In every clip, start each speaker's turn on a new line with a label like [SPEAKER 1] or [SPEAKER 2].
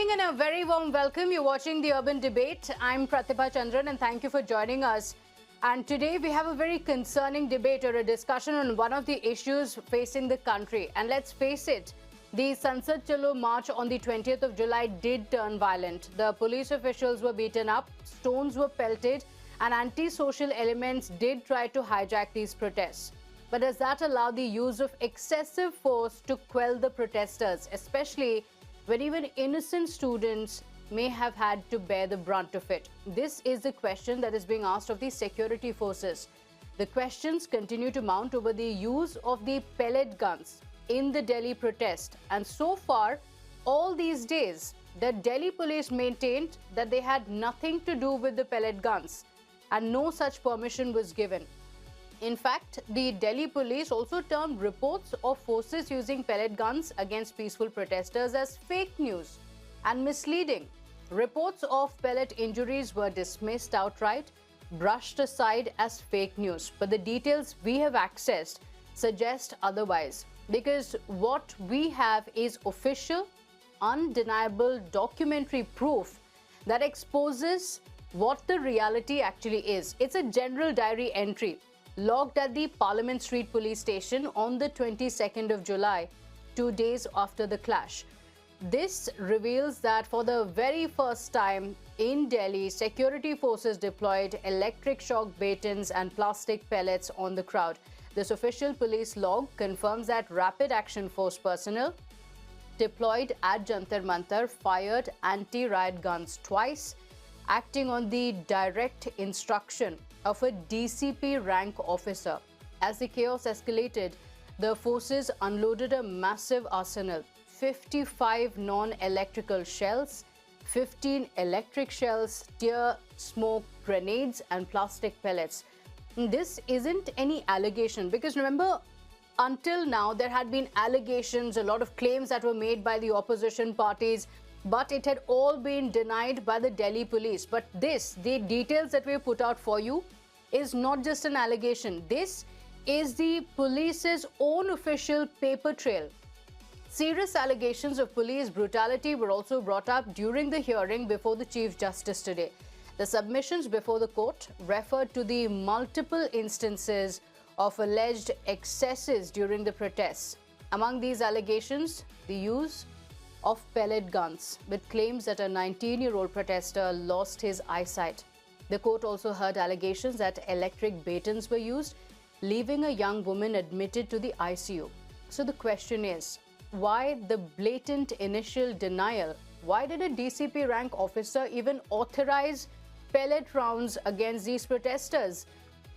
[SPEAKER 1] evening and a very warm welcome. You're watching the Urban Debate. I'm Pratibha Chandran and thank you for joining us. And today we have a very concerning debate or a discussion on one of the issues facing the country. And let's face it, the Sansad Chalo march on the 20th of July did turn violent. The police officials were beaten up, stones were pelted, and anti-social elements did try to hijack these protests. But does that allow the use of excessive force to quell the protesters, especially when even innocent students may have had to bear the brunt of it? This is the question that is being asked of the security forces. The questions continue to mount over the use of the pellet guns in the Delhi protest. And so far, all these days, the Delhi police maintained that they had nothing to do with the pellet guns and no such permission was given. In fact, the Delhi police also termed reports of forces using pellet guns against peaceful protesters as fake news and misleading. Reports of pellet injuries were dismissed outright, brushed aside as fake news. But the details we have accessed suggest otherwise, because what we have is official, undeniable documentary proof that exposes what the reality actually is. It's a general diary entry logged at the Parliament Street Police Station on the 22nd of July, 2 days after the clash. This reveals that for the very first time in Delhi, security forces deployed electric shock batons and plastic pellets on the crowd. This official police log confirms that Rapid Action Force personnel deployed at Jantar Mantar fired anti-riot guns twice, acting on the direct instruction of a DCP rank officer. As the chaos escalated, the forces unloaded a massive arsenal, 55 non-electrical shells, 15 electric shells, tear smoke grenades and plastic pellets. This isn't any allegation, because remember, until now there had been allegations, a lot of claims that were made by the opposition parties, but it had all been denied by the Delhi police. But this, the details that we have put out for you, is not just an allegation. This is the police's own official paper trail. Serious allegations of police brutality were also brought up during the hearing before the Chief Justice today. The submissions before the court referred to the multiple instances of alleged excesses during the protests. Among these allegations, the use of pellet guns, with claims that a 19-year-old protester lost his eyesight. The court also heard allegations that electric batons were used, leaving a young woman admitted to the ICU. So the question is, why the blatant initial denial? Why did a DCP rank officer even authorize pellet rounds against these protesters?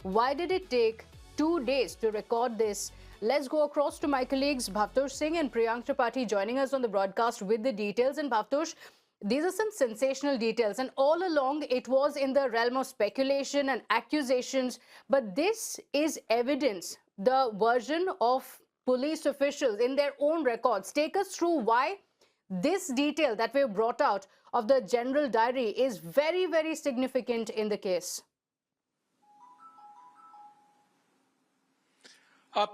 [SPEAKER 1] Why did it take 2 days to record this? Let's go across to my colleagues Bhavtosh Singh and Priyank Tripathi joining us on the broadcast with the details. And Bhavtosh, these are some sensational details, and all along it was in the realm of speculation and accusations, but this is evidence, the version of police officials in their own records. Take us through why this detail that we've brought out of the general diary is very, very significant in the case.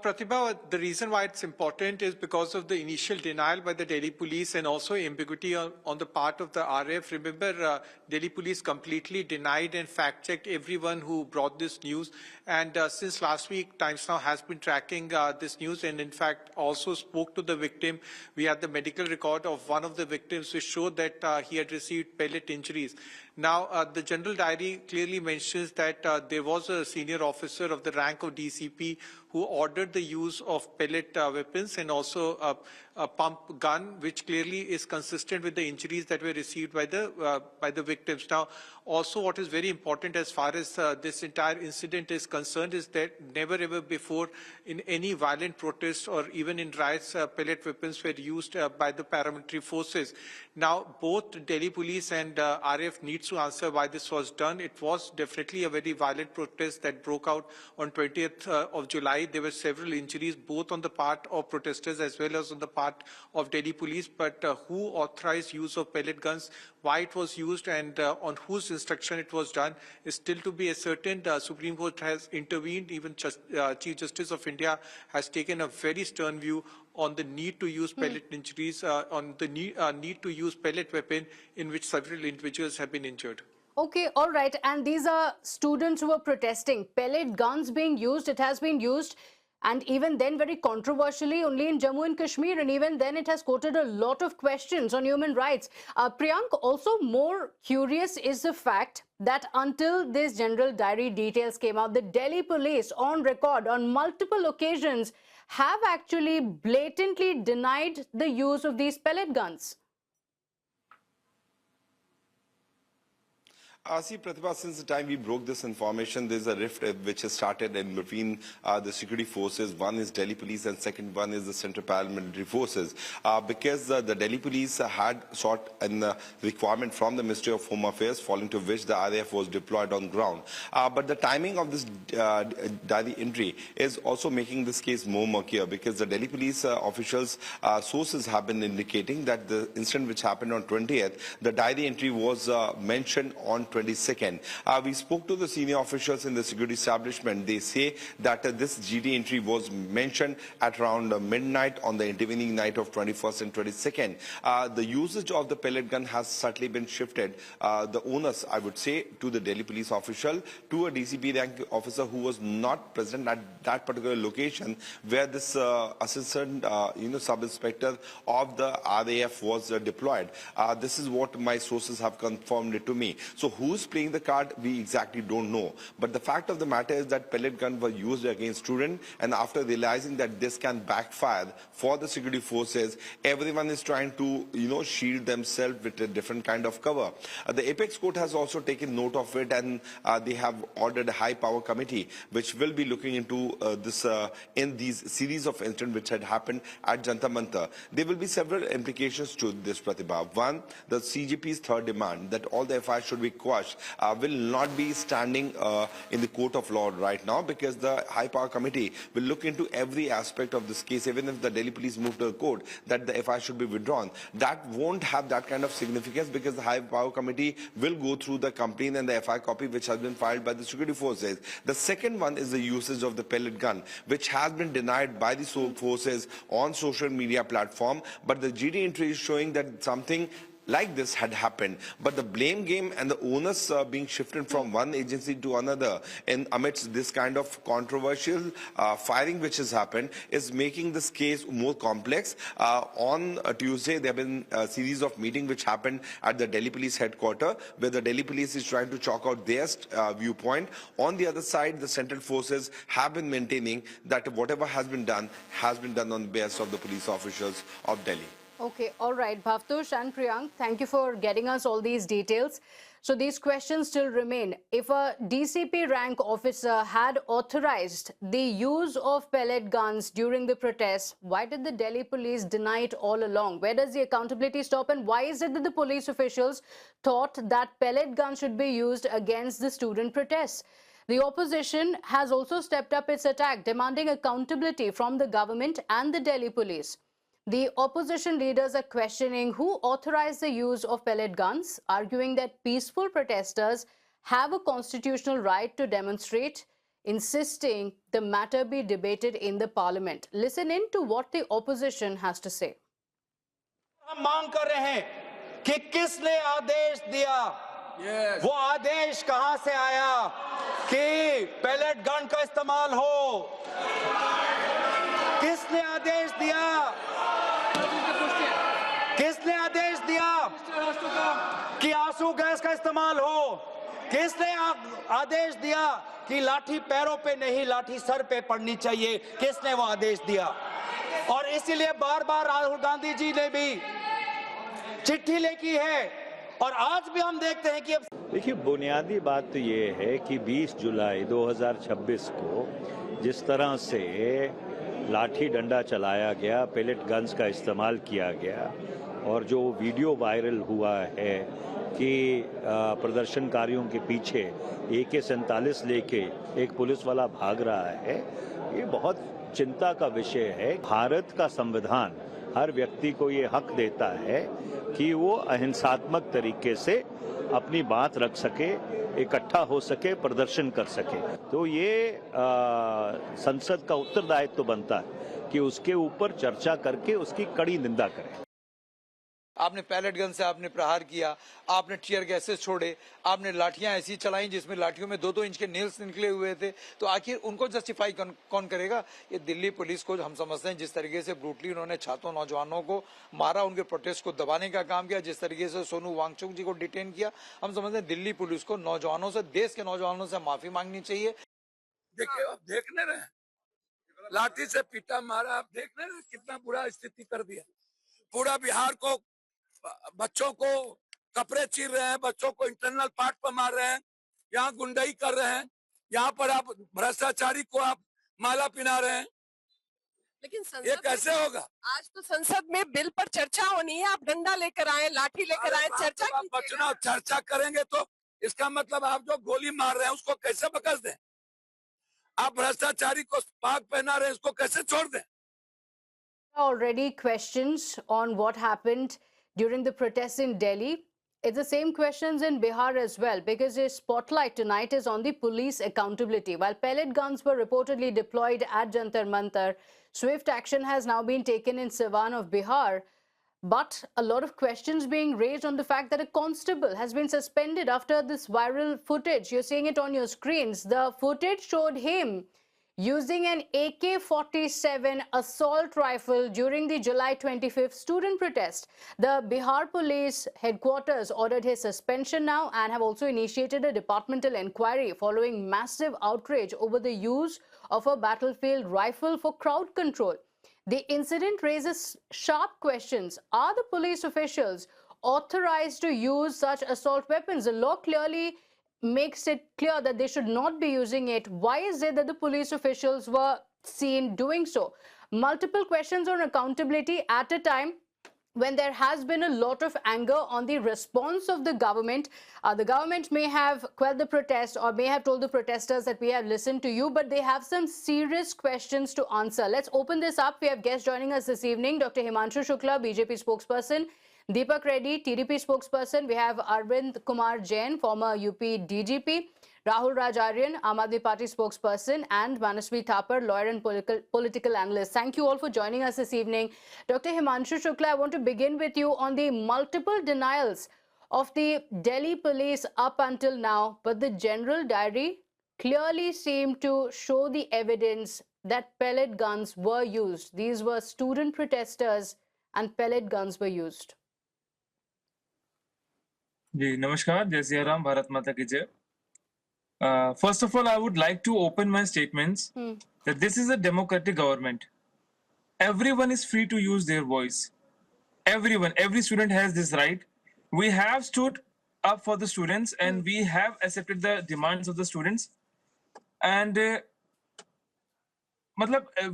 [SPEAKER 2] Pratibha, the reason why it's important is because of the initial denial by the Delhi police and also ambiguity on the part of the RF. Remember, Delhi police completely denied and fact-checked everyone who brought this news. And since last week, Times Now has been tracking this news and in fact also spoke to the victim. We had the medical record of one of the victims which showed that he had received pellet injuries. Now, the general diary clearly mentions that there was a senior officer of the rank of DCP who ordered the use of pellet weapons and also a pump gun, which clearly is consistent with the injuries that were received by the victims. Now, also what is very important as far as this entire incident is concerned is that never ever before in any violent protest or even in riots, pellet weapons were used by the paramilitary forces. Now, both Delhi police and RF needs to answer why this was done. It was definitely a very violent protest that broke out on 20th of July. There were several injuries, both on the part of protesters as well as on the part part of Delhi police, but who authorized use of pellet guns, why it was used, and on whose instruction it was done is still to be ascertained. The Supreme Court has intervened. Even Chief Justice of India has taken a very stern view on the need to use pellet injuries, on the need to use pellet weapon in which several individuals have been injured.
[SPEAKER 1] Okay, all right. And these are students who are protesting. Pellet guns being used, it has been used, and even then very controversially only in Jammu and Kashmir, and even then it has quoted a lot of questions on human rights. Priyank, also more curious is the fact that until this general diary details came out, the Delhi police on record on multiple occasions have actually blatantly denied the use of these pellet guns.
[SPEAKER 3] See, Pratibha, since the time we broke this information, there's a rift which has started in between the security forces. One is Delhi police and second one is the Central Paramilitary Forces. Because the Delhi police had sought a requirement from the Ministry of Home Affairs, following to which the RAF was deployed on ground. But the timing of this diary entry is also making this case more murkier, because the Delhi police officials' sources have been indicating that the incident which happened on 20th, the diary entry was mentioned on 22nd. We spoke to the senior officials in the security establishment. They say that this GD entry was mentioned at around midnight on the intervening night of 21st and 22nd. The usage of the pellet gun has certainly been shifted. The onus, I would say, to the Delhi police official, to a DCP rank officer who was not present at that particular location where this assistant, sub-inspector of the RAF was deployed. This is what my sources have confirmed it to me. So who's playing the card, we exactly don't know. But the fact of the matter is that pellet guns were used against students, and after realizing that this can backfire for the security forces, everyone is trying to, shield themselves with a different kind of cover. The Apex Court has also taken note of it, and they have ordered a high-power committee which will be looking into this in these series of incidents which had happened at Jantar Mantar. There will be several implications to this, Pratibha. One, the CGP's third demand that all the FIRs should be quashed will not be standing in the court of law right now, because the high power committee will look into every aspect of this case. Even if the Delhi police move to the court that the FIR should be withdrawn, that won't have that kind of significance, because the high power committee will go through the complaint and the FIR copy which has been filed by the security forces. The second one is the usage of the pellet gun, which has been denied by the forces on social media platform, but the GD entry is showing that something like this had happened. But the blame game and the onus being shifted from one agency to another in amidst this kind of controversial firing which has happened is making this case more complex. On Tuesday, there have been a series of meetings which happened at the Delhi Police headquarters, where the Delhi Police is trying to chalk out their viewpoint. On the other side, the central forces have been maintaining that whatever has been done on the basis of the police officials of Delhi.
[SPEAKER 1] Okay, all right. Bhavtosh and Priyank, thank you for getting us all these details. So these questions still remain. If a DCP rank officer had authorized the use of pellet guns during the protests, why did the Delhi police deny it all along? Where does the accountability stop, and why is it that the police officials thought that pellet guns should be used against the student protests? The opposition has also stepped up its attack, demanding accountability from the government and the Delhi police. The opposition leaders are questioning who authorized the use of pellet guns, arguing that peaceful protesters have a constitutional right to demonstrate, insisting the matter be debated in the parliament. Listen in to what the opposition has to say.
[SPEAKER 4] हम मांग कर रहे हैं कि किसने आदेश दिया, वो आदेश कहां से आया कि पैलेट गन का इस्तेमाल हो, किसने आदेश दिया, किसने आदेश दिया कि आंसू गैस का इस्तेमाल हो, किसने आदेश दिया कि लाठी पैरों पे नहीं लाठी सर पे पड़नी चाहिए, किसने वो आदेश दिया? और इसीलिए बार-बार राहुल गांधी जी ने भी चिट्ठी लिखी है, और आज भी हम देखते हैं कि
[SPEAKER 5] देखिए, बुनियादी बात तो ये है कि 20 जुलाई 2026 को जिस तरह से लाठी डंडा चलाया गया, पेलेट गन्स का इस्तेमाल किया गया, और जो वीडियो वायरल हुआ है कि प्रदर्शनकारियों के पीछे AK-47 लेके एक पुलिस वाला भाग रहा है, ये बहुत चिंता का विषय है। भारत का संविधान हर व्यक्ति को ये हक देता है कि वो अहिंसात्मक तरीके से अपनी बात रख सके, इकट्ठा हो सके, प्रदर्शन कर सके। तो ये संसद का उत्तरदायित्व बनता है कि उसके ऊपर चर्चा करके उसकी कड़ी निंदा करें।
[SPEAKER 6] आपने पैलेट गन से आपने प्रहार किया, आपने टीयर गैसेस छोड़े, आपने लाठियां ऐसी चलाई जिसमें लाठियों में 2-2 इंच के नेल्स निकले हुए थे, तो आखिर उनको जस्टिफाई कौन करेगा? ये दिल्ली पुलिस को हम समझते हैं, जिस तरीके से ब्रूटली उन्होंने छात्रों नौजवानों को मारा, उनके प्रोटेस्ट को दबाने का काम किया, जिस तरीके से सोनू वांगचुक जी को डिटेन किया, हम समझते हैं दिल्ली पुलिस को नौजवानों से, देश के नौजवानों से माफी मांगनी चाहिए।
[SPEAKER 7] देखिए, आप देखने रहे, लाठी से पीटा मारा, आप देखने रहे कितना बुरा स्थिति कर दिया। पूरा बिहार को, बच्चों को कपड़े चीर रहे हैं, बच्चों को इंटरनल पार्ट पर मार रहे हैं, यहाँ गुंडाई कर रहे हैं, यहाँ पर आप भ्रष्टाचारी को आप माला पिना रहे हैं। लेकिन ये कैसे होगा?
[SPEAKER 8] आज तो संसद में बिल पर चर्चा होनी है, आप डंडा लेकर आए, लाठी लेकर आए, चर्चा
[SPEAKER 7] आप बचना, चर्चा करेंगे तो इसका मतलब आप जो गोली मार रहे हैं उसको कैसे बकस दें? आप भ्रष्टाचारी को पाग पहना रहे हैं, इसको कैसे छोड़ दें?
[SPEAKER 1] Already questions on what happened during the protests in Delhi. It's the same questions in Bihar as well, because the spotlight tonight is on the police accountability. While pellet guns were reportedly deployed at Jantar Mantar, swift action has now been taken in Siwan of Bihar. But a lot of questions being raised on the fact that a constable has been suspended after this viral footage. You're seeing it on your screens. The footage showed him using an AK-47 assault rifle during the July 25th student protest. The Bihar police headquarters ordered his suspension now and have also initiated a departmental inquiry following massive outrage over the use of a battlefield rifle for crowd control. The incident raises sharp questions. Are the police officials authorized to use such assault weapons? The law clearly makes it clear that they should not be using it. Why is it that the police officials were seen doing so? Multiple questions on accountability at a time when there has been a lot of anger on the response of the government. The government may have quelled the protest or may have told the protesters that we have listened to you, but they have some serious questions to answer. Let's open this up. We have guests joining us this evening. Dr. Himanshu Shukla, BJP spokesperson. Deepak Reddy, TDP spokesperson. We have Arvind Kumar Jain, former UP DGP. Rahul Rajarian, Aam Aadmi Party spokesperson, and Manasvi Thapar, lawyer and political analyst. Thank you all for joining us this evening. Dr. Himanshu Shukla, I want to begin with you on the multiple denials of the Delhi police up until now, but the general diary clearly seemed to show the evidence that pellet guns were used. These were student protesters and pellet guns were used.
[SPEAKER 9] जी नमस्कार, जय सिया राम, भारत माता की जय. First of all, I would like to open my statements that this is a democratic government. Everyone is free to use their voice. Everyone, every student has this right. We have stood up for the students and we have accepted the demands of the students. And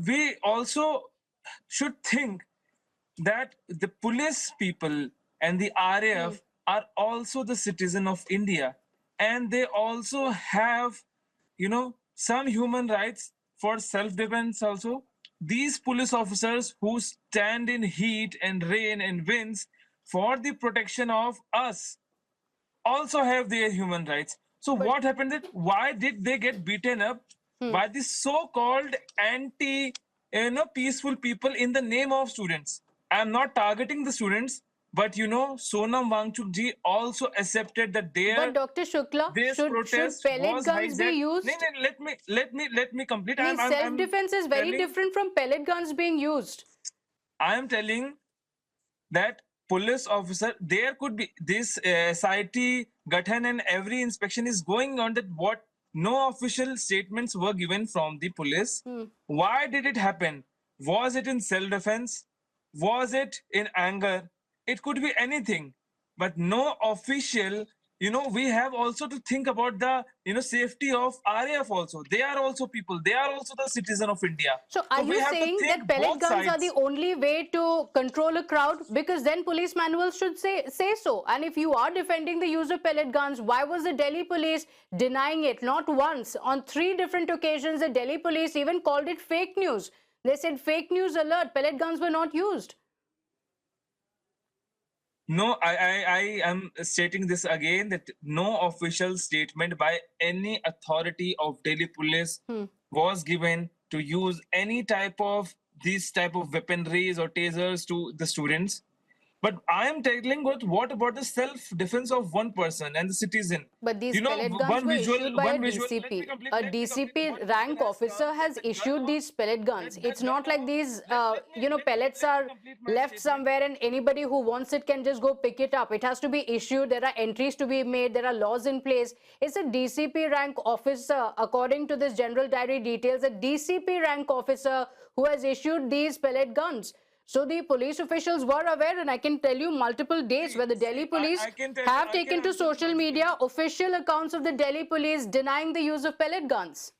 [SPEAKER 9] we also should think that the police people and the RAF are also the citizen of India. And they also have, some human rights for self-defense also. These police officers who stand in heat and rain and winds for the protection of us also have their human rights. So what happened? Why did they get beaten up by the so-called peaceful people in the name of students? I'm not targeting the students. But Sonam Wangchuk ji also accepted that
[SPEAKER 1] But Dr. Shukla, should pellet guns be used?
[SPEAKER 9] Let me complete.
[SPEAKER 1] Self-defense is very different from pellet guns being used.
[SPEAKER 9] I am telling that police officer, there could be this SIT, Gathan and every inspection is going on that what no official statements were given from the police. Why did it happen? Was it in self-defense? Was it in anger? It could be anything, but no official, we have also to think about the, safety of RAF also. They are also people. They are also the citizen of India.
[SPEAKER 1] So are you saying that pellet guns are the only way to control a crowd? Because then police manuals should say so. And if you are defending the use of pellet guns, why was the Delhi police denying it? Not once. On 3 different occasions, the Delhi police even called it fake news. They said fake news alert. Pellet guns were not used.
[SPEAKER 9] No, I am stating this again that no official statement by any authority of Delhi police was given to use any type of these type of weaponries or tasers to the students. But I am telling what about the self-defense of one person and the citizen?
[SPEAKER 1] But these
[SPEAKER 9] You know,
[SPEAKER 1] pellet guns were issued by a
[SPEAKER 9] one visual. Let me
[SPEAKER 1] DCP.
[SPEAKER 9] complete.
[SPEAKER 1] A
[SPEAKER 9] Let me complete.
[SPEAKER 1] DCP
[SPEAKER 9] One visual
[SPEAKER 1] rank
[SPEAKER 9] has
[SPEAKER 1] officer
[SPEAKER 9] come
[SPEAKER 1] has
[SPEAKER 9] that the
[SPEAKER 1] issued
[SPEAKER 9] gun
[SPEAKER 1] these pellet guns.
[SPEAKER 9] that
[SPEAKER 1] It's
[SPEAKER 9] gun
[SPEAKER 1] not like
[SPEAKER 9] was-
[SPEAKER 1] these,
[SPEAKER 9] let me
[SPEAKER 1] pellets are
[SPEAKER 9] complete my
[SPEAKER 1] left
[SPEAKER 9] statement.
[SPEAKER 1] somewhere and anybody who wants it can just go pick it up. It has to be issued. There are entries to be made. There are laws in place. It's a DCP rank officer, according to this general diary details, a DCP rank officer who has issued these pellet guns. So the police officials were aware, and I can tell you multiple days where the Delhi police have taken to social media official accounts of the Delhi police denying the use of pellet guns.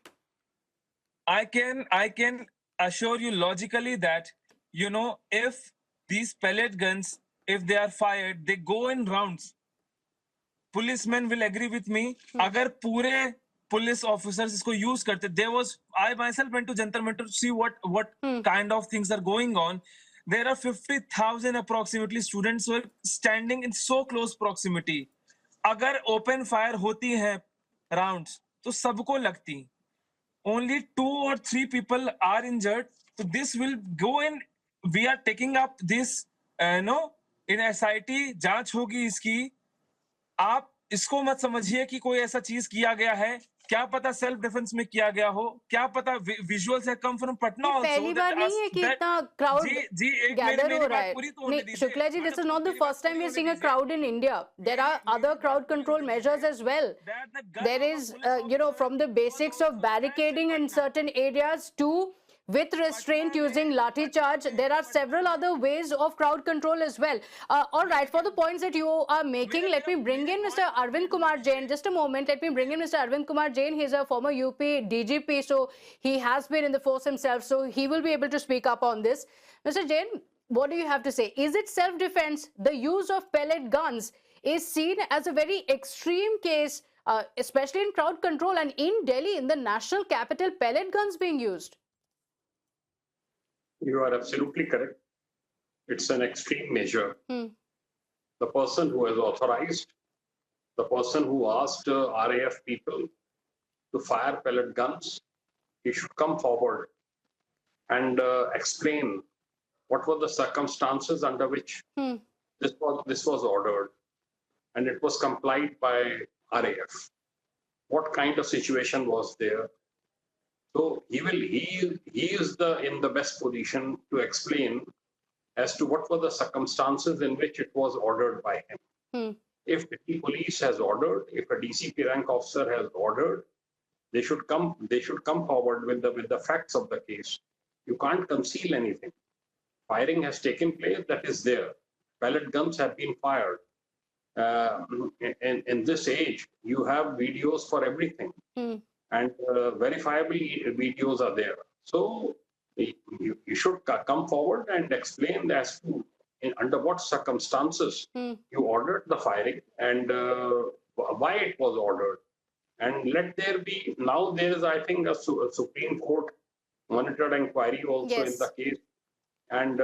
[SPEAKER 9] I can assure you logically that, you know, if these pellet guns, if they are fired, they go in rounds. Policemen will agree with me. अगर पूरे police officers इसको use करते, I myself went to Jantar Mantar to see what kind of things are going on. There are 50,000 approximately students who are standing in so close proximity. अगर open fire होती है rounds, तो सबको लगती. Only 2 or 3 people are injured. So this will go in. We are taking up this, in SIT. जांच होगी इसकी. आप इसको मत समझिए कि कोई ऐसा चीज किया गया है. क्या पता सेल्फ डिफेंस में किया गया हो. क्या पता visuals have come from Patna also.
[SPEAKER 1] पहली बार नहीं है कि इतना क्राउड गैदर हो रहा है. नहीं Shukla ji, this is not the first time we are seeing a crowd in India. There are other crowd control measures as well. There is, from the basics of barricading in certain areas to with restraint using lathi charge, there are several other ways of crowd control as well. All right, for the points that you are making, let me bring in Mr. Arvind Kumar Jain. Just a moment, let me bring in Mr. Arvind Kumar Jain. He's a former UP DGP, so he has been in the force himself, so he will be able to speak up on this. Mr. Jain, what do you have to say? Is it self-defense? The use of pellet guns is seen as a very extreme case, especially in crowd control, and in Delhi, in the national capital, pellet guns being used.
[SPEAKER 10] You are absolutely correct. It's an extreme measure. The person who has authorized, the person who asked RAF people to fire pellet guns, he should come forward and explain what were the circumstances under which this was ordered, and it was complied by RAF. What kind of situation was there? So he is in the best position to explain as to what were the circumstances in which it was ordered by him. If the police has ordered, if a DCP rank officer has ordered, they should come forward with the facts of the case. You can't conceal anything. Firing has taken place, that is there. Pellet guns have been fired. In this age, you have videos for everything. And verifiably videos are there. So you should come forward and explain as to under what circumstances you ordered the firing and why it was ordered. And let there be, now there is, I think, a Supreme Court monitored inquiry also in the case, and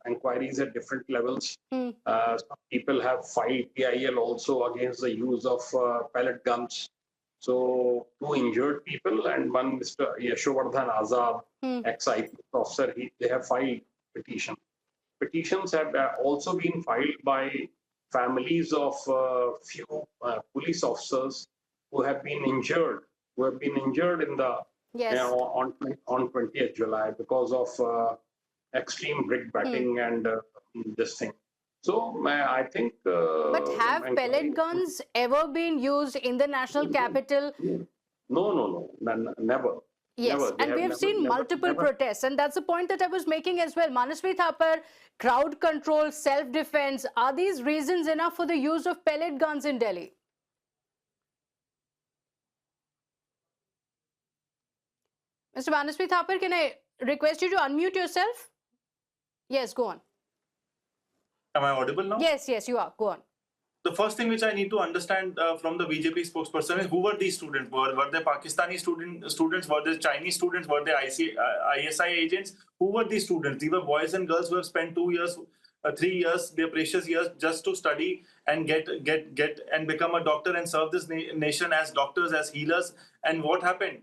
[SPEAKER 10] inquiries at different levels. Some people have filed PIL also against the use of pellet guns. So 2 injured people and one Mr. Yashovardhan Azad, ex-IPS officer, they have filed petition. Petitions have also been filed by families of few police officers who have been injured, in the on 20th July because of extreme brickbatting and this thing. So I think.
[SPEAKER 1] But have pellet guns ever been used in the national capital?
[SPEAKER 10] No, never.
[SPEAKER 1] Yes,
[SPEAKER 10] never.
[SPEAKER 1] And we have seen multiple protests, and that's the point that I was making as well. Manasvi Thapar, crowd control, self-defense, are these reasons enough for the use of pellet guns in Delhi? Mr. Manasvi Thapar, can I request you to unmute yourself? Yes, go on.
[SPEAKER 11] Am I audible now?
[SPEAKER 1] Yes, you are. Go on.
[SPEAKER 11] The first thing which I need to understand from the BJP spokesperson is who were these students? Were they Pakistani students? Were they Chinese students? Were they ISI agents? Who were these students? These were boys and girls who have spent 2 years 3 years, their precious years, just to study and get and become a doctor and serve this nation as doctors, as healers. And what happened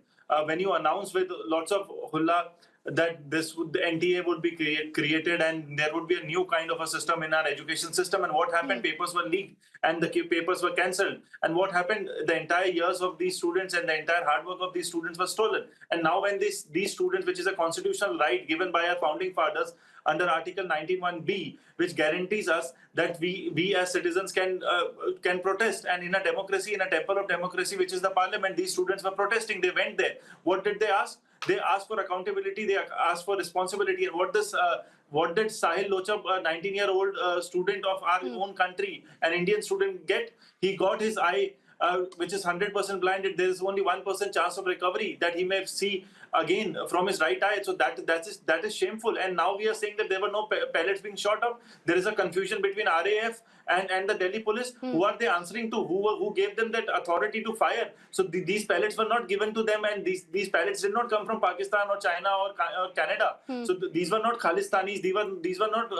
[SPEAKER 11] when you announced with lots of hulla that the NTA would be created and there would be a new kind of a system in our education system? And what happened? Papers were leaked and the papers were cancelled. And what happened? The entire years of these students and the entire hard work of these students was stolen. And now when these students, which is a constitutional right given by our founding fathers under Article 91B, which guarantees us that we as citizens can protest, and in a democracy, in a temple of democracy, which is the parliament, these students were protesting. They went there. What did they ask? They asked for accountability. They asked for responsibility. And what did Sahil Locha, a 19-year-old student of our own country, an Indian student, get? He got his eye, which is 100% blinded. There is only 1% chance of recovery that he may see again from his right eye. So that is shameful. And now we are saying that there were no pellets being shot up. There is a confusion between RAF and the Delhi police. Who are they answering to? Who gave them that authority to fire? So these pellets were not given to them, and these pellets did not come from Pakistan or China or Canada. So these were not Khalistanis. These were not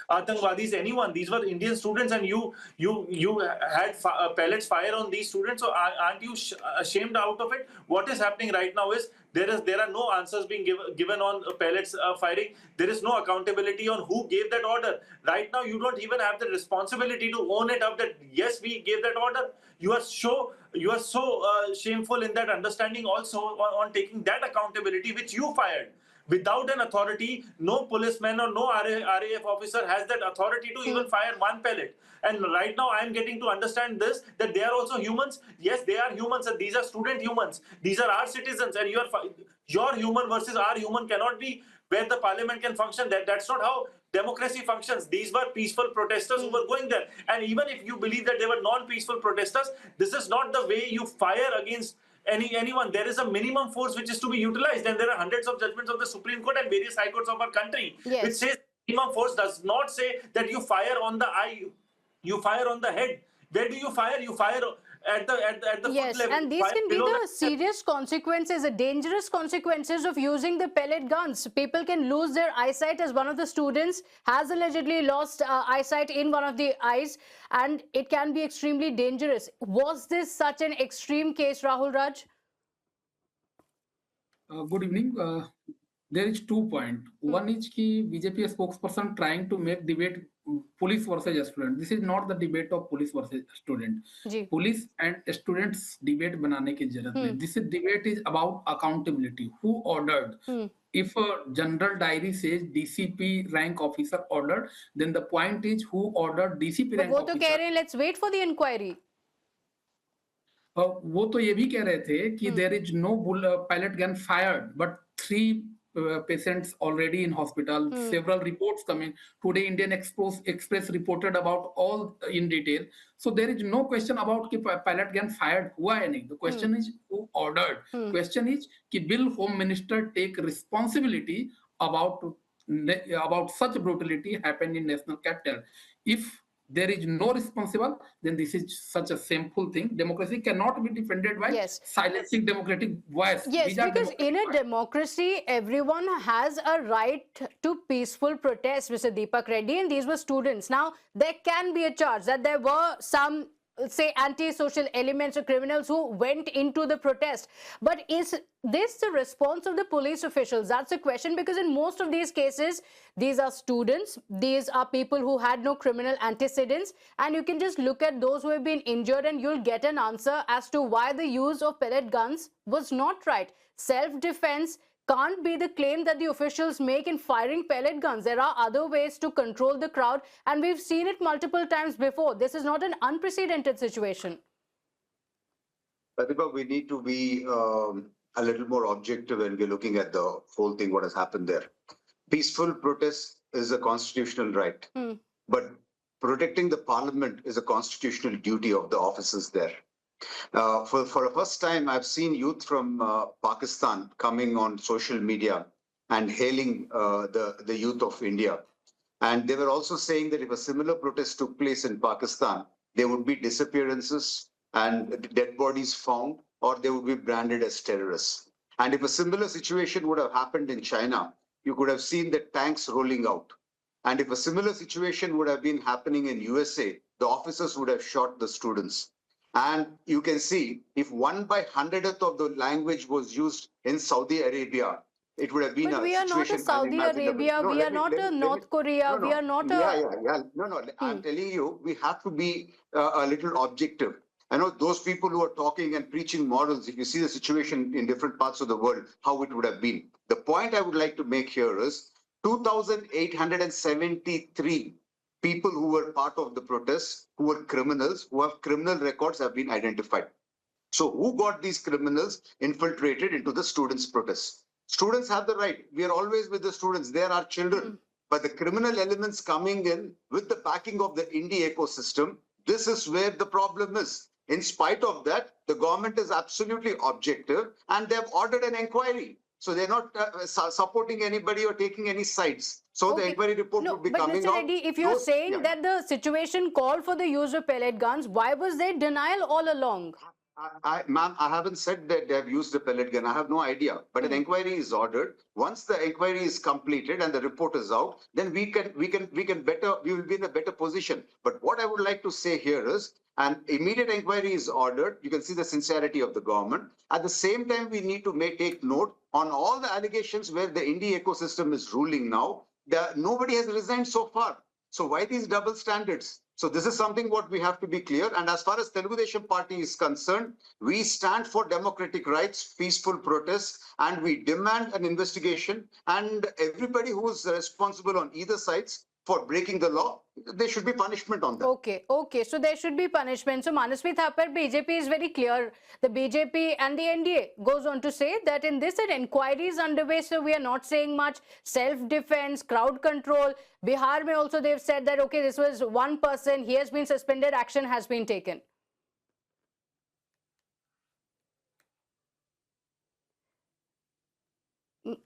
[SPEAKER 11] Atangwadis, anyone. These were Indian students, and you had pellets fire on these students. So aren't you ashamed out of it? What is happening right now is there are no answers being given on pellets firing. There is no accountability on who gave that order. Right now, you don't even have the responsibility to own it up that yes, we gave that order. You are so shameful in that understanding also on taking that accountability which you fired. Without an authority, no policeman or no RAF officer has that authority to even fire one pellet. And right now, I am getting to understand this, that they are also humans. Yes, they are humans, and these are student humans. These are our citizens, and your human versus our human cannot be where the parliament can function. That's not how democracy functions. These were peaceful protesters who were going there. And even if you believe that they were non-peaceful protesters, this is not the way you fire against anyone. There is a minimum force which is to be utilized, and there are hundreds of judgments of the Supreme Court and various high courts of our country which says minimum force does not say that you fire on the eye, you fire on the head. Where do you fire? You fire at the foot level.
[SPEAKER 1] And these can be the serious consequences, the dangerous consequences of using the pellet guns. People can lose their eyesight, as one of the students has allegedly lost eyesight in one of the eyes, and it can be extremely dangerous. Was this such an extreme case, Rahul Raj?
[SPEAKER 12] Good evening. There is 2 points. One is ki BJP spokesperson trying to make debate police versus student. This is not the debate of police versus student. Police and students debate banane ki zarurat nahi. This debate is about accountability. Who ordered? If a general diary says DCP rank officer ordered, then the point is who ordered DCP rank officer.
[SPEAKER 1] वो तो कह रहे हैं, let's wait for the inquiry.
[SPEAKER 12] वो तो ये भी कह रहे थे कि there is no pellet gun fired, but 3 patients already in hospital, several reports coming. Today, Indian Express reported about all in detail. So there is no question about कि pellet gun fired हुआ है नहीं. The question is who ordered. Question is कि will Home Minister take responsibility about such brutality happened in national capital? If there is no responsible, then this is such a shameful thing. Democracy cannot be defended by silencing democratic voice.
[SPEAKER 1] Yes, because in a democracy, everyone has a right to peaceful protest, Mr. Deepak Reddy, and these were students. Now, there can be a charge that there were some, say, anti-social elements or criminals who went into the protest. But is this the response of the police officials? That's the question, because in most of these cases, these are students, these are people who had no criminal antecedents, and you can just look at those who have been injured and you'll get an answer as to why the use of pellet guns was not right. Self-defense can't be the claim that the officials make in firing pellet guns. There are other ways to control the crowd, and we've seen it multiple times before. This is not an unprecedented situation.
[SPEAKER 13] Pratibha, we need to be a little more objective when we're looking at the whole thing, what has happened there. Peaceful protest is a constitutional right, but protecting the parliament is a constitutional duty of the officers there. For the first time, I've seen youth from Pakistan coming on social media and hailing the youth of India. And they were also saying that if a similar protest took place in Pakistan, there would be disappearances and dead bodies found, or they would be branded as terrorists. And if a similar situation would have happened in China, you could have seen the tanks rolling out. And if a similar situation would have been happening in USA, the officers would have shot the students. And you can see if 1/100th of the language was used in Saudi Arabia, it would have been
[SPEAKER 1] But
[SPEAKER 13] a
[SPEAKER 1] we are not a
[SPEAKER 13] situation
[SPEAKER 1] Saudi
[SPEAKER 13] unimaginable.
[SPEAKER 1] Arabia,
[SPEAKER 13] No,
[SPEAKER 1] we are not a North Korea, we are not a...
[SPEAKER 13] No, no, I'm telling you, we have to be a little objective. I know those people who are talking and preaching morals, if you see the situation in different parts of the world, how it would have been. The point I would like to make here is 2,873 people who were part of the protests, who were criminals, who have criminal records, have been identified. So who got these criminals infiltrated into the students' protests? Students have the right. We are always with the students. They are our children. But the criminal elements coming in with the backing of the indie ecosystem, this is where the problem is. In spite of that, the government is absolutely objective and they have ordered an inquiry. So they're not supporting anybody or taking any sides. So the inquiry report would be coming out.
[SPEAKER 1] But Mr. Reddy, if you're saying that the situation called for the use of pellet guns, why was there denial all along?
[SPEAKER 13] Ma'am, I haven't said that they have used the pellet gun. I have no idea. But an inquiry is ordered. Once the inquiry is completed and the report is out, then we will be in a better position. But what I would like to say here is, an immediate inquiry is ordered. You can see the sincerity of the government. At the same time, we need to take note on all the allegations where the indie ecosystem is ruling now. Nobody has resigned so far. So why these double standards? So this is something what we have to be clear. And as far as Telugu Desam Party is concerned, we stand for democratic rights, peaceful protests, and we demand an investigation. And everybody who is responsible on either sides for breaking the law, there should be punishment on that.
[SPEAKER 1] Okay. So there should be punishment. So Manasvi Thapar, BJP is very clear. The BJP and the NDA goes on to say that in this an inquiry is underway, so we are not saying much. Self-defense, crowd control. Bihar mein also they've said that, okay, this was one person, he has been suspended, action has been taken.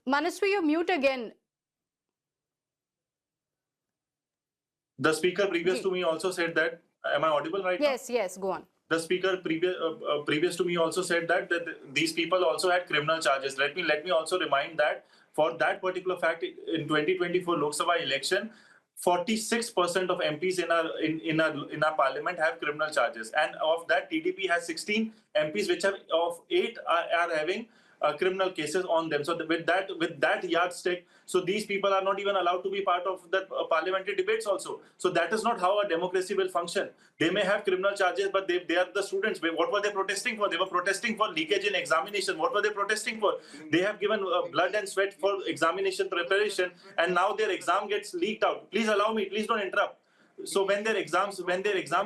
[SPEAKER 1] Manasvi, you're mute again.
[SPEAKER 11] The speaker previous to me also said that, am I audible right now?
[SPEAKER 1] Yes, go on.
[SPEAKER 11] The speaker previous to me also said that these people also had criminal charges. Let me also remind that for that particular fact, in 2024 Lok Sabha election, 46% of MPs in our parliament have criminal charges, and of that TDP has 16 MPs, which have of 8 are having criminal cases on them. So with that yardstick, so these people are not even allowed to be part of the parliamentary debates also. So that is not how a democracy will function. They may have criminal charges, but they are the students. What were they protesting for? They were protesting for leakage in examination. What were they protesting for? They have given blood and sweat for examination preparation, and now their exam gets leaked out. Please allow me. Please don't interrupt. So when their exam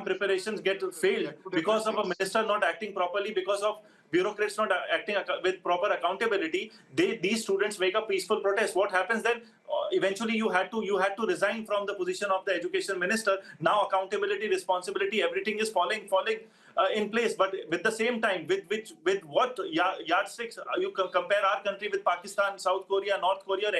[SPEAKER 11] preparations get failed because of a minister not acting properly, because of bureaucrats not acting with proper accountability, these students make a peaceful protest. What happens then? Eventually, you had to resign from the position of the education minister. Now, accountability, responsibility, everything is falling in place. But with the same time, with what yardsticks you compare our country with Pakistan, South Korea, North Korea, or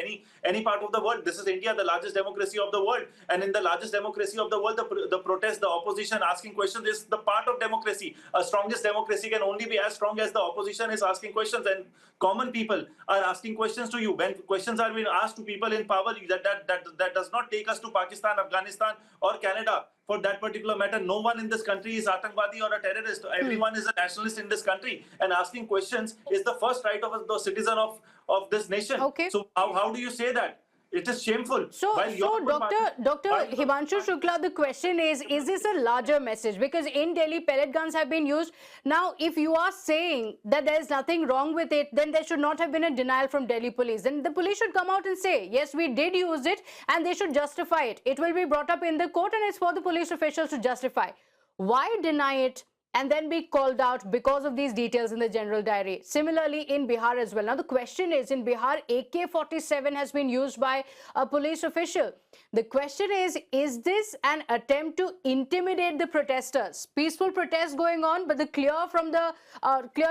[SPEAKER 11] any part of the world? This is India, the largest democracy of the world, and in the largest democracy of the world, the protest, the opposition asking questions is the part of democracy. A strongest democracy can only be as strong as the opposition is asking questions, and common people are asking questions to you. When questions are being asked to people in power, that does not take us to Pakistan, Afghanistan, or Canada. For that particular matter, no one in this country is Atangwadi or a terrorist. Everyone is a nationalist in this country, and asking questions is the first right of the citizen of this nation.
[SPEAKER 1] Okay.
[SPEAKER 11] So how do you say that? It is shameful.
[SPEAKER 1] So Dr. Himanshu Shukla, the question is this a larger message? Because in Delhi, pellet guns have been used. Now, if you are saying that there is nothing wrong with it, then there should not have been a denial from Delhi police. Then the police should come out and say, yes, we did use it, and they should justify it. It will be brought up in the court, and it's for the police officials to justify. Why deny it and then be called out because of these details in the general diary? Similarly, in Bihar as well. Now, the question is, in Bihar, AK-47 has been used by a police official. The question is this an attempt to intimidate the protesters? Peaceful protest going on, but the clear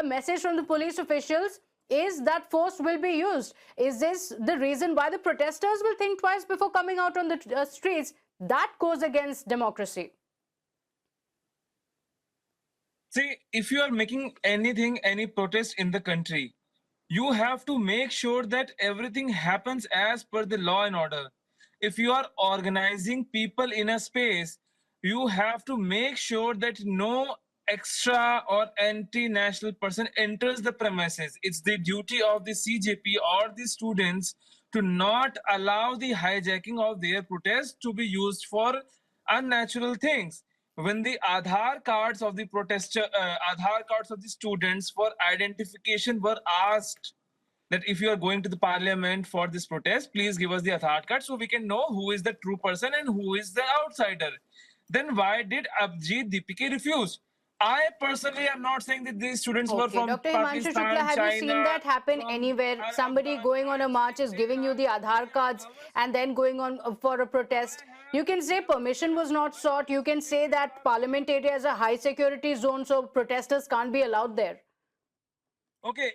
[SPEAKER 1] message from the police officials is that force will be used. Is this the reason why the protesters will think twice before coming out on the streets? That goes against democracy.
[SPEAKER 9] See, if you are making any protest in the country, you have to make sure that everything happens as per the law and order. if you are organizing people in a space, you have to make sure that no extra or anti-national person enters the premises. It's the duty of the CJP or the students to not allow the hijacking of their protest to be used for unnatural things. When the Aadhaar cards of the Aadhaar cards of the students for identification were asked, that if you are going to the parliament for this protest, please give us the Aadhaar card so we can know who is the true person and who is the outsider. Then why did Abhijit Deepike refuse? I personally am not saying that these students were
[SPEAKER 1] Okay,
[SPEAKER 9] from
[SPEAKER 1] Dr. Himanshu Shukla,
[SPEAKER 9] Pakistan,
[SPEAKER 1] have you
[SPEAKER 9] China,
[SPEAKER 1] seen that happen
[SPEAKER 9] from
[SPEAKER 1] anywhere? Somebody
[SPEAKER 9] Afghanistan.
[SPEAKER 1] going on a march is giving you the Aadhaar cards and then going on for a protest. You can say permission was not sought. You can say that parliament area is a high security zone, so protesters can't be allowed there.
[SPEAKER 9] Okay.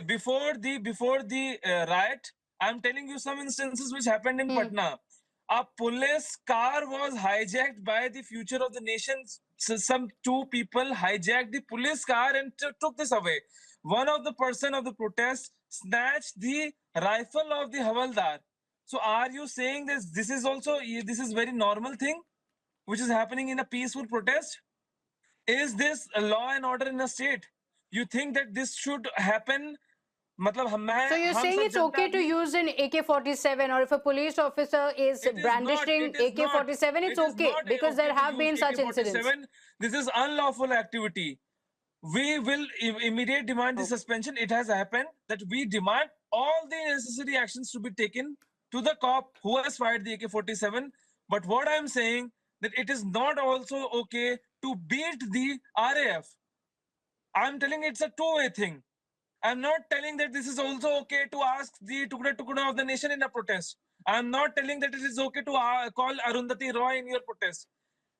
[SPEAKER 9] Before the riot, I'm telling you some instances which happened in Patna. A police car was hijacked by the future of the nation. So some two people hijacked the police car and took this away. One of the person of the protest snatched the rifle of the Havaldar. So are you saying this is also this is very normal thing which is happening in a peaceful protest? Is this a law and order in a state? You think that this should happen?
[SPEAKER 1] So you're saying it's okay to use an AK-47, or if a police officer is brandishing AK-47, it's okay because there have been such incidents.
[SPEAKER 9] This is unlawful activity. We will immediately demand the suspension. It has happened that we demand all the necessary actions to be taken to the cop who has fired the AK-47. But what I'm saying that it is not also okay to beat the RAF. I'm telling it's a two-way thing. I'm not telling that this is also okay to ask the Tukda of the nation in a protest. I'm not telling that it is okay to call Arundhati Roy in your protest.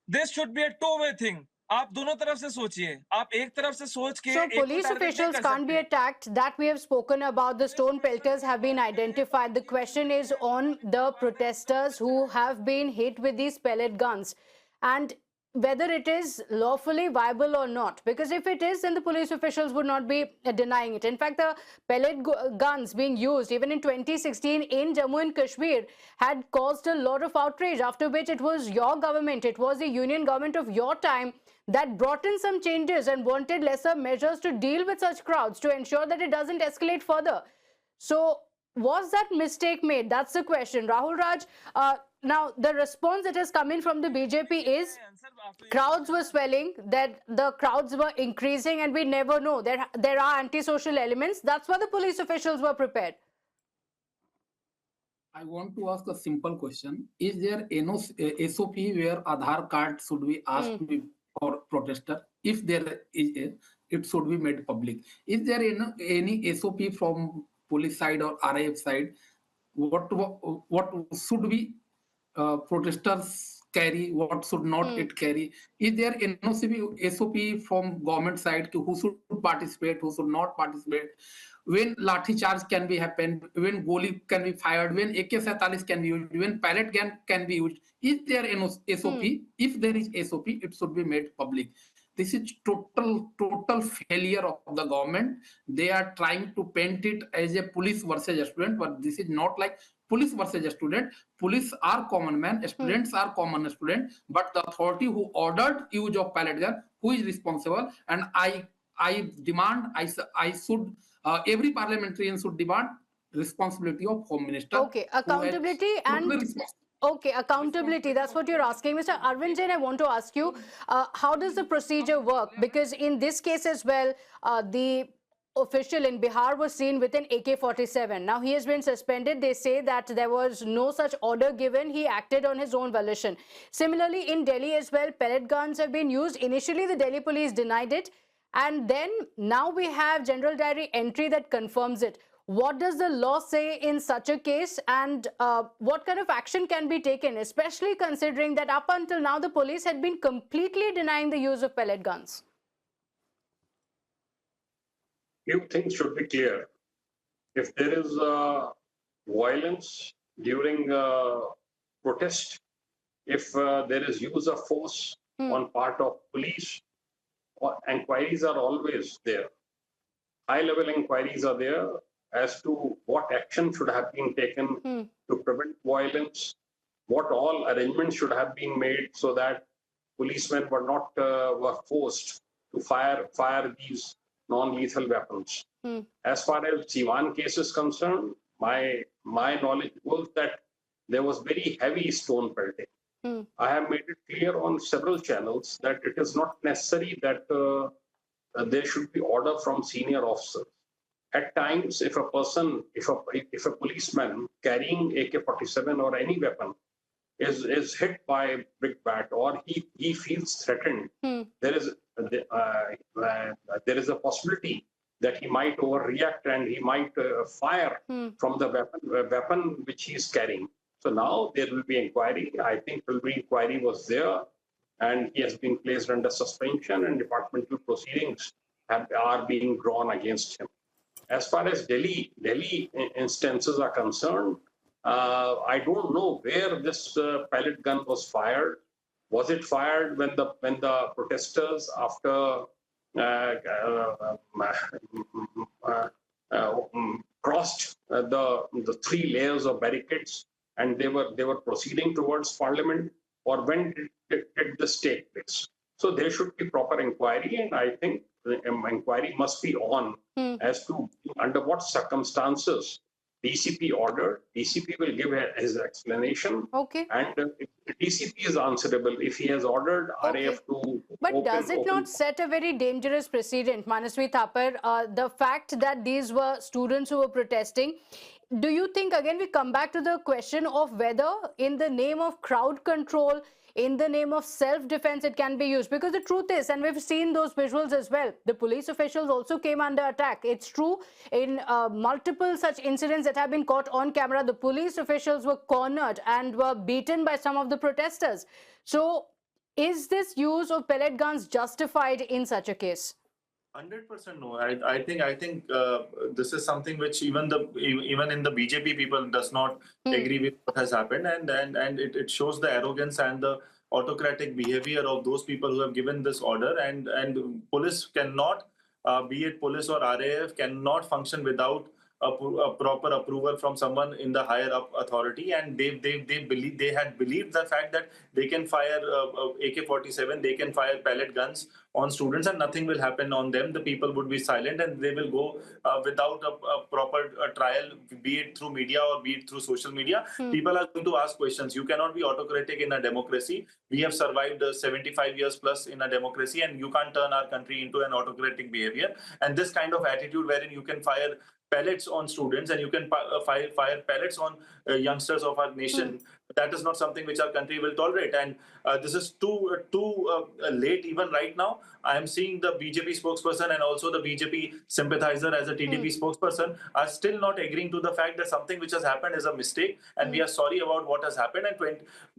[SPEAKER 9] This should be a two-way thing. आप दोनों तरफ से सोचिए. आप एक तरफ से सोच के
[SPEAKER 1] So police officials can't be attacked. That we have spoken about. The stone pelters have been identified. The question is on the protesters who have been hit with these pellet guns, and whether it is lawfully viable or not. Because if it is, then the police officials would not be denying it. In fact, the pellet guns being used even in 2016 in Jammu and Kashmir had caused a lot of outrage, after which it was your government, it was the union government of your time that brought in some changes and wanted lesser measures to deal with such crowds to ensure that it doesn't escalate further. So was that mistake made? That's the question. Rahul Raj, now the response that has come in from the BJP is crowds were swelling, that the crowds were increasing, and we never know. There are antisocial elements. That's why the police officials were prepared.
[SPEAKER 12] I want to ask a simple question. Is there any SOP where Aadhaar card should be asked for protester? If there is, it should be made public. Is there any SOP from police side or RAF side? What should be protesters carry? What should not it carry? Is there an SOP from government side to who should participate, who should not participate? When lathi charge can be happen, when goli can be fired, when AK-47 can be used, when pellet gun can be used. Is there an SOP? If there is SOP, it should be made public. This is total failure of the government. They are trying to paint it as a police versus a student, but this is not like police versus a student. Police are common man, students are common student, but the authority who ordered use of pellet gun, who is responsible? And I demand, I should, every parliamentarian should demand responsibility of Home Minister.
[SPEAKER 1] Okay, accountability and okay, accountability, that's what you're asking. Mr. Arvind Jain, I want to ask you, how does the procedure work? Because in this case as well, the official in Bihar was seen with an AK-47. Now he has been suspended. They say that there was no such order given. He acted on his own volition. Similarly, in Delhi as well, pellet guns have been used. Initially, the Delhi police denied it. And then now we have General Diary entry that confirms it. What does the law say in such a case, and what kind of action can be taken, especially considering that up until now the police had been completely denying the use of pellet guns?
[SPEAKER 10] Few things should be clear. If there is violence during protest, if there is use of force on part of police, inquiries are always there. High-level inquiries are there as to what action should have been taken to prevent violence, what all arrangements should have been made so that policemen were forced to fire these non-lethal weapons. As far as Siwan case is concerned, my knowledge was that there was very heavy stone pelting. I have made it clear on several channels that it is not necessary that there should be order from senior officers. At times, if a policeman carrying AK-47 or any weapon is hit by a big bat or he feels threatened, there is a possibility that he might overreact and he might fire from the weapon which he is carrying. So now there will be inquiry. I think inquiry was there, and he has been placed under suspension, and departmental proceedings are being drawn against him. As far as Delhi instances are concerned, I don't know where this pellet gun was fired. Was it fired when the protesters, after crossed the three layers of barricades and they were proceeding towards Parliament, or when did this take place? So there should be proper inquiry, and I think the inquiry must be on as to under what circumstances DCP ordered. DCP will give his explanation.
[SPEAKER 1] Okay.
[SPEAKER 10] And DCP is answerable if he has ordered RAF to.
[SPEAKER 1] But does it not set a very dangerous precedent, Manasvi Thapar? The fact that these were students who were protesting, do you think, again, we come back to the question of whether in the name of crowd control, in the name of self-defense, it can be used? Because the truth is, and we've seen those visuals as well, the police officials also came under attack. It's true, in multiple such incidents that have been caught on camera, the police officials were cornered and were beaten by some of the protesters. So is this use of pellet guns justified in such a case?
[SPEAKER 11] 100% no. I think this is something which even in the BJP people does not agree with what has happened, and it shows the arrogance and the autocratic behavior of those people who have given this order, and police cannot, be it police or RAF, cannot function without a proper approval from someone in the higher up authority, and they had believed the fact that they can fire AK-47, they can fire pellet guns on students and nothing will happen on them. The people would be silent and they will go without a proper trial, be it through media or be it through social media. People are going to ask questions. You cannot be autocratic in a democracy. We have survived 75 years plus in a democracy, and you can't turn our country into an autocratic behavior. And this kind of attitude wherein you can fire pellets on students and you can fire pellets on youngsters of our nation, that is not something which our country will tolerate. And this is too late even right now. I am seeing the BJP spokesperson and also the BJP sympathizer as a TDP spokesperson are still not agreeing to the fact that something which has happened is a mistake, and we are sorry about what has happened. And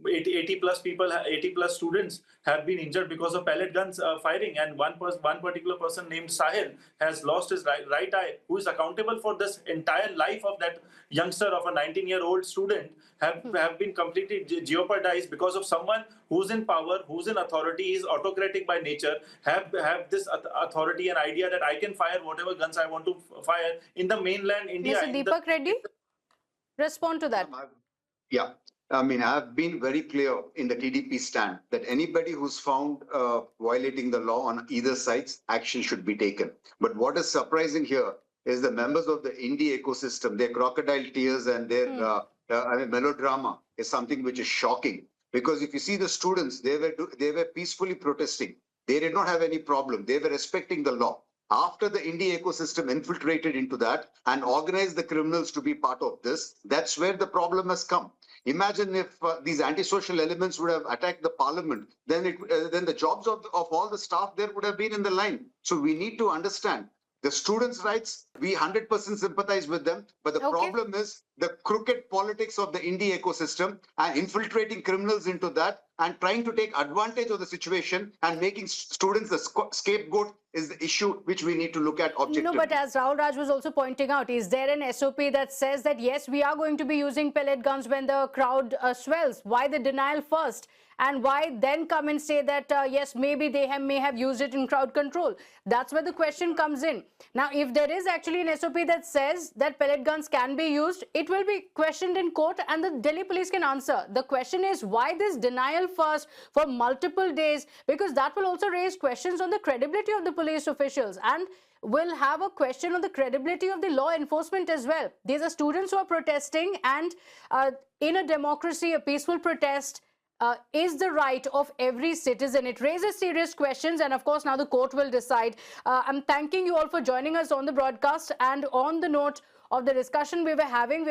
[SPEAKER 11] 80 plus students have been injured because of pellet guns firing, and one particular person named Sahil has lost his right eye, who is accountable for this entire life of that youngster of a 19-year-old student, have been completely jeopardized because of someone who's in power, who's in authority, is autocratic by nature, have this authority and idea that I can fire whatever guns I want to fire in the mainland India.
[SPEAKER 1] Mr. Deepak Reddy, respond to that.
[SPEAKER 13] Yeah. I mean, I've been very clear in the TDP stand that anybody who's found violating the law on either sides, action should be taken. But what is surprising here is the members of the indie ecosystem, their crocodile tears and their melodrama is something which is shocking. Because if you see the students, they were peacefully protesting. They did not have any problem. They were respecting the law. After the indie ecosystem infiltrated into that and organized the criminals to be part of this, that's where the problem has come. Imagine if these antisocial elements would have attacked the parliament, then the jobs of all the staff there would have been in the line. So we need to understand the students' rights, we 100% sympathize with them. But the problem is the crooked politics of the indie ecosystem and infiltrating criminals into that and trying to take advantage of the situation and making students the scapegoat is the issue which we need to look at objectively.
[SPEAKER 1] No, but as Rahul Raj was also pointing out, is there an SOP that says that yes, we are going to be using pellet guns when the crowd swells? Why the denial first? And why then come and say that, yes, maybe they may have used it in crowd control? That's where the question comes in. Now, if there is actually an SOP that says that pellet guns can be used, it will be questioned in court and the Delhi police can answer. The question is why this denial first for multiple days? Because that will also raise questions on the credibility of the police officials and will have a question on the credibility of the law enforcement as well. These are students who are protesting, and in a democracy, a peaceful protest is the right of every citizen. It raises serious questions, and of course now the court will decide. I'm thanking you all for joining us on the broadcast, and on the note of the discussion we were having,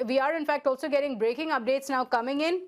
[SPEAKER 1] we are in fact also getting breaking updates now coming in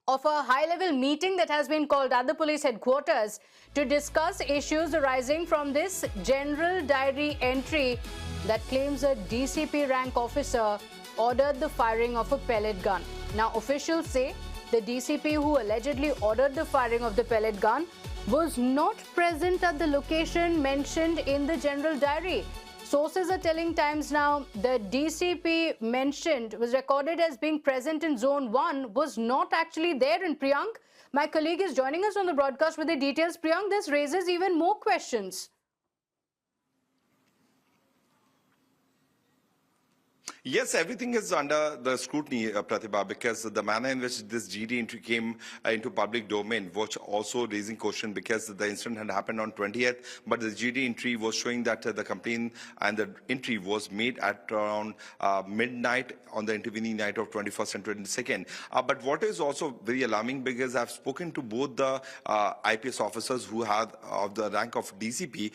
[SPEAKER 1] of a high-level meeting that has been called at the police headquarters to discuss issues arising from this general diary entry that claims a DCP rank officer ordered the firing of a pellet gun. Now officials say the DCP who allegedly ordered the firing of the pellet gun was not present at the location mentioned in the general diary. Sources are telling Times Now the DCP mentioned was recorded as being present in Zone 1 was not actually there in Priyank. My colleague is joining us on the broadcast with the details. Priyank, this raises even more questions.
[SPEAKER 3] Yes, everything is under the scrutiny, Pratibha, because the manner in which this GD entry came into public domain was also raising question, because the incident had happened on 20th, but the GD entry was showing that the complaint and the entry was made at around midnight on the intervening night of 21st and 22nd. But what is also very alarming, because I've spoken to both the IPS officers who have of the rank of DCP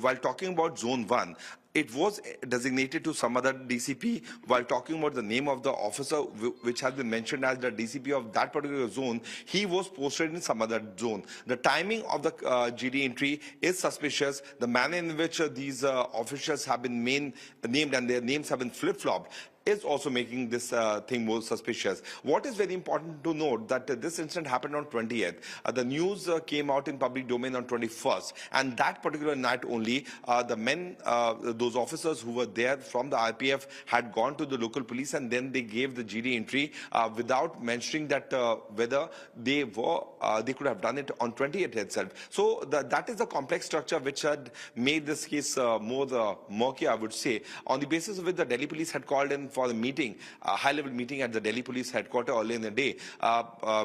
[SPEAKER 3] while talking about Zone 1. It was designated to some other DCP, while talking about the name of the officer which has been mentioned as the DCP of that particular zone. He was posted in some other zone. The timing of the GD entry is suspicious. The manner in which these officials have been named and their names have been flip-flopped is also making this thing more suspicious. What is very important to note that this incident happened on 20th. The news came out in public domain on 21st, and that particular night only, the men, those officers who were there from the RPF had gone to the local police, and then they gave the GD entry without mentioning that whether they could have done it on 20th itself. So that is the complex structure which had made this case more murky, I would say, on the basis of which the Delhi police had called in for the meeting, a high-level meeting at the Delhi police headquarters early in the day,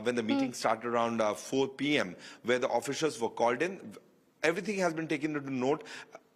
[SPEAKER 3] when the meeting started around 4 p.m., where the officials were called in. Everything has been taken into note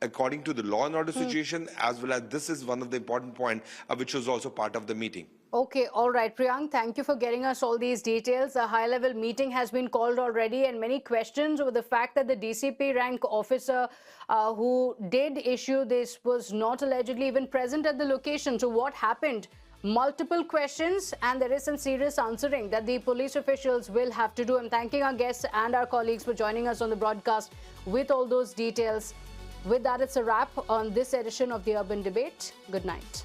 [SPEAKER 3] according to the law and order situation, as well as this is one of the important points which was also part of the meeting.
[SPEAKER 1] Okay, all right, Priyank, thank you for getting us all these details. A high-level meeting has been called already, and many questions over the fact that the DCP rank officer who did issue this was not allegedly even present at the location. So what happened? Multiple questions, and there is some serious answering that the police officials will have to do. I'm thanking our guests and our colleagues for joining us on the broadcast with all those details. With that, it's a wrap on this edition of the Urban Debate. Good night.